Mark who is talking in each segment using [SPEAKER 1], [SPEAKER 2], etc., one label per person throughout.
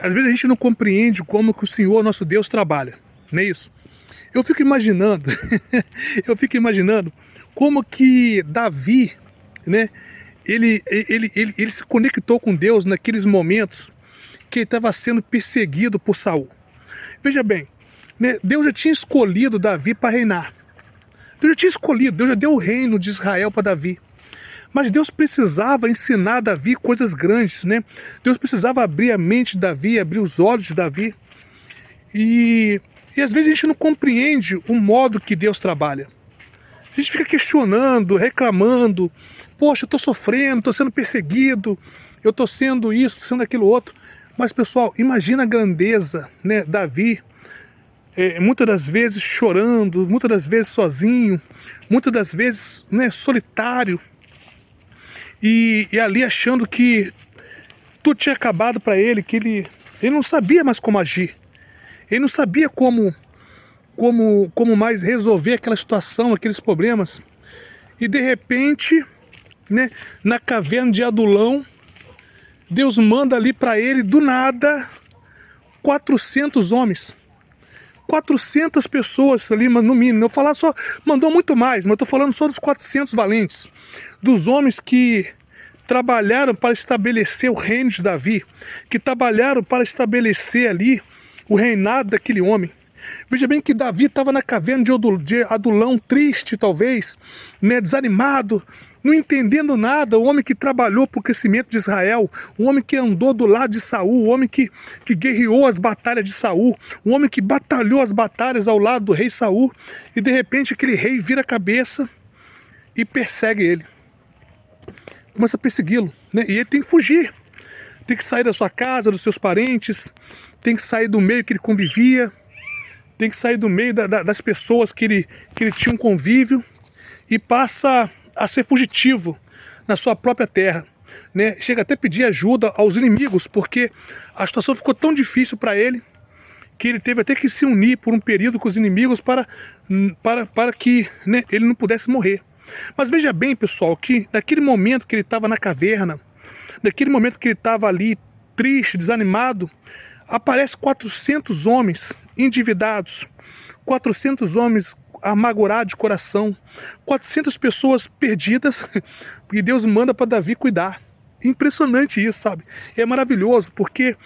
[SPEAKER 1] Às vezes a gente não compreende como que o Senhor, nosso Deus, trabalha, não é isso? Eu fico imaginando, eu fico imaginando como que Davi, né, ele se conectou com Deus naqueles momentos que ele estava sendo perseguido por Saul. Veja bem, né, Deus já tinha escolhido Davi para reinar. Deus já tinha escolhido, Deus já deu o reino de Israel para Davi. Mas Deus precisava ensinar Davi coisas grandes, né? Deus precisava abrir a mente de Davi, abrir os olhos de Davi. E às vezes a gente não compreende o modo que Deus trabalha. A gente fica questionando, reclamando. Poxa, eu estou sofrendo, estou sendo perseguido, eu estou sendo isso, estou sendo aquilo outro. Mas, pessoal, imagina a grandeza, né? Davi, muitas das vezes chorando, muitas das vezes sozinho, muitas das vezes, né, solitário. E ali achando que tudo tinha acabado para ele, que ele não sabia mais como agir. Ele não sabia como mais resolver aquela situação, aqueles problemas. E de repente, né, na caverna de Adulão, Deus manda ali para ele, do nada, 400 homens. 400 pessoas ali, no mínimo. Eu falar só, mandou muito mais, mas eu estou falando só dos 400 valentes. Dos homens que trabalharam para estabelecer o reino de Davi, que trabalharam para estabelecer ali o reinado daquele homem. Veja bem que Davi estava na caverna de Adulão, triste talvez, né, desanimado, não entendendo nada. O homem que trabalhou para o crescimento de Israel, o homem que andou do lado de Saul, o homem que guerreou as batalhas de Saul, o homem que batalhou as batalhas ao lado do rei Saul, e de repente aquele rei vira a cabeça e persegue ele. Começa a persegui-lo, né? E ele tem que fugir, tem que sair da sua casa, dos seus parentes, tem que sair do meio que ele convivia, tem que sair do meio das pessoas que ele tinha um convívio, e passa a ser fugitivo na sua própria terra, né? Chega até a pedir ajuda aos inimigos, porque a situação ficou tão difícil para ele, que ele teve até que se unir por um período com os inimigos para que, né, ele não pudesse morrer. Mas veja bem, pessoal, que naquele momento que ele estava na caverna, naquele momento que ele estava ali triste, desanimado, aparece 400 homens endividados, 400 homens amargurados de coração, 400 pessoas perdidas, e Deus manda para Davi cuidar. Impressionante isso, sabe? É maravilhoso, porque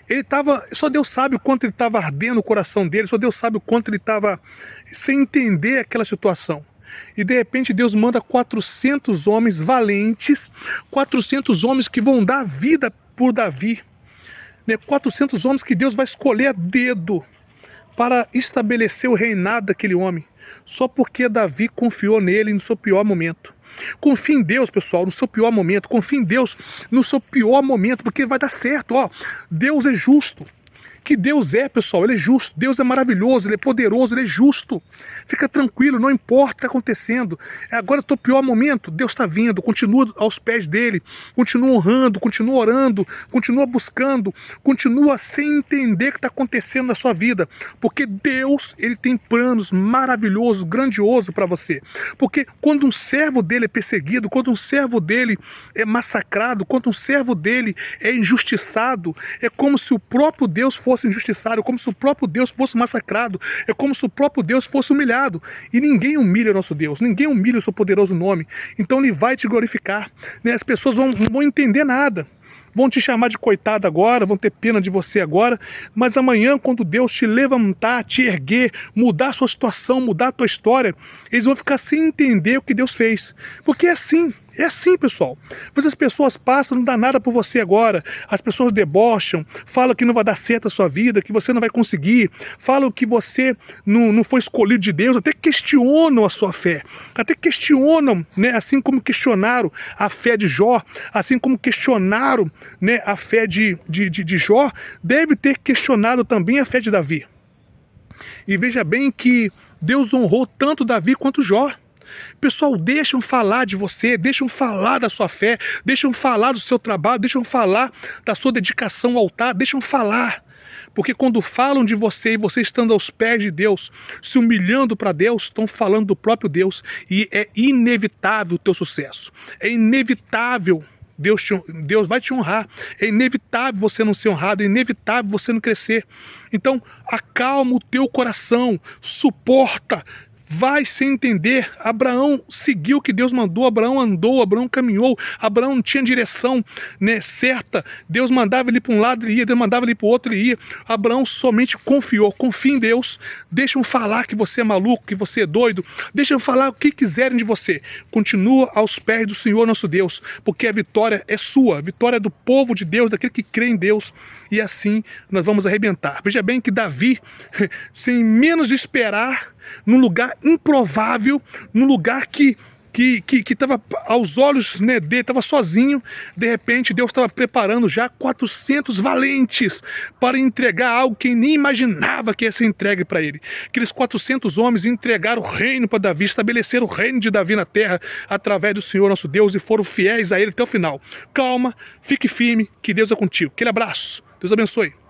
[SPEAKER 1] ele estava, só Deus sabe o quanto ele estava ardendo o coração dele, só Deus sabe o quanto ele estava sem entender aquela situação. E de repente Deus manda 400 homens valentes, 400 homens que vão dar vida por Davi, né? 400 homens que Deus vai escolher a dedo para estabelecer o reinado daquele homem, só porque Davi confiou nele no seu pior momento. Confie em Deus, pessoal, no seu pior momento. Confie em Deus no seu pior momento, porque vai dar certo. Ó, Deus é justo. Que Deus é, pessoal, Ele é justo, Deus é maravilhoso, Ele é poderoso, Ele é justo. Fica tranquilo, não importa o que está acontecendo. Agora, o teu pior momento, Deus está vindo, continua aos pés dEle, continua honrando, continua orando, continua buscando, continua sem entender o que está acontecendo na sua vida, porque Deus, Ele tem planos maravilhosos, grandiosos para você. Porque quando um servo dEle é perseguido, quando um servo dEle é massacrado, quando um servo dEle é injustiçado, é como se o próprio Deus fosse injustiçado, como se o próprio Deus fosse massacrado, é como se o próprio Deus fosse humilhado. E ninguém humilha o nosso Deus, ninguém humilha o seu poderoso nome. Então Ele vai te glorificar, né? As pessoas não vão entender nada, vão te chamar de coitado agora, vão ter pena de você agora, mas amanhã, quando Deus te levantar, te erguer, mudar a sua situação, mudar a tua história, eles vão ficar sem entender o que Deus fez. Porque é assim, pessoal. As pessoas passam, não dá nada por você agora. As pessoas debocham, falam que não vai dar certo a sua vida, que você não vai conseguir, falam que você não foi escolhido de Deus, até questionam a sua fé, até questionam, né, assim como questionaram a fé de Jó, assim como questionaram, né, a fé de Jó, deve ter questionado também a fé de Davi. E veja bem que Deus honrou tanto Davi quanto Jó. Pessoal, deixam falar de você, deixam falar da sua fé, deixam falar do seu trabalho, deixam falar da sua dedicação ao altar, deixam falar. Porque quando falam de você e você estando aos pés de Deus, se humilhando para Deus, estão falando do próprio Deus. E é inevitável o teu sucesso. É inevitável Deus vai te honrar. É inevitável você não ser honrado, é inevitável você não crescer. Então, acalma o teu coração, suporta, vai sem entender. Abraão seguiu o que Deus mandou, Abraão andou, Abraão caminhou, Abraão não tinha direção, né, certa. Deus mandava ele para um lado, ele ia, Deus mandava ele para o outro, ele ia. Abraão somente confiou. Confia em Deus. Deixam falar que você é maluco, que você é doido. Deixam falar o que quiserem de você. Continua aos pés do Senhor nosso Deus, porque a vitória é sua, a vitória é do povo de Deus, daquele que crê em Deus. E assim nós vamos arrebentar. Veja bem que Davi, sem menos esperar, num lugar improvável, num lugar que estava aos olhos, né, dele, estava sozinho. De repente Deus estava preparando já 400 valentes para entregar algo que nem imaginava que ia ser entregue para ele. Aqueles 400 homens entregaram o reino para Davi, estabeleceram o reino de Davi na terra através do Senhor nosso Deus e foram fiéis a ele até o final. Calma, fique firme, que Deus é contigo. Aquele abraço, Deus abençoe.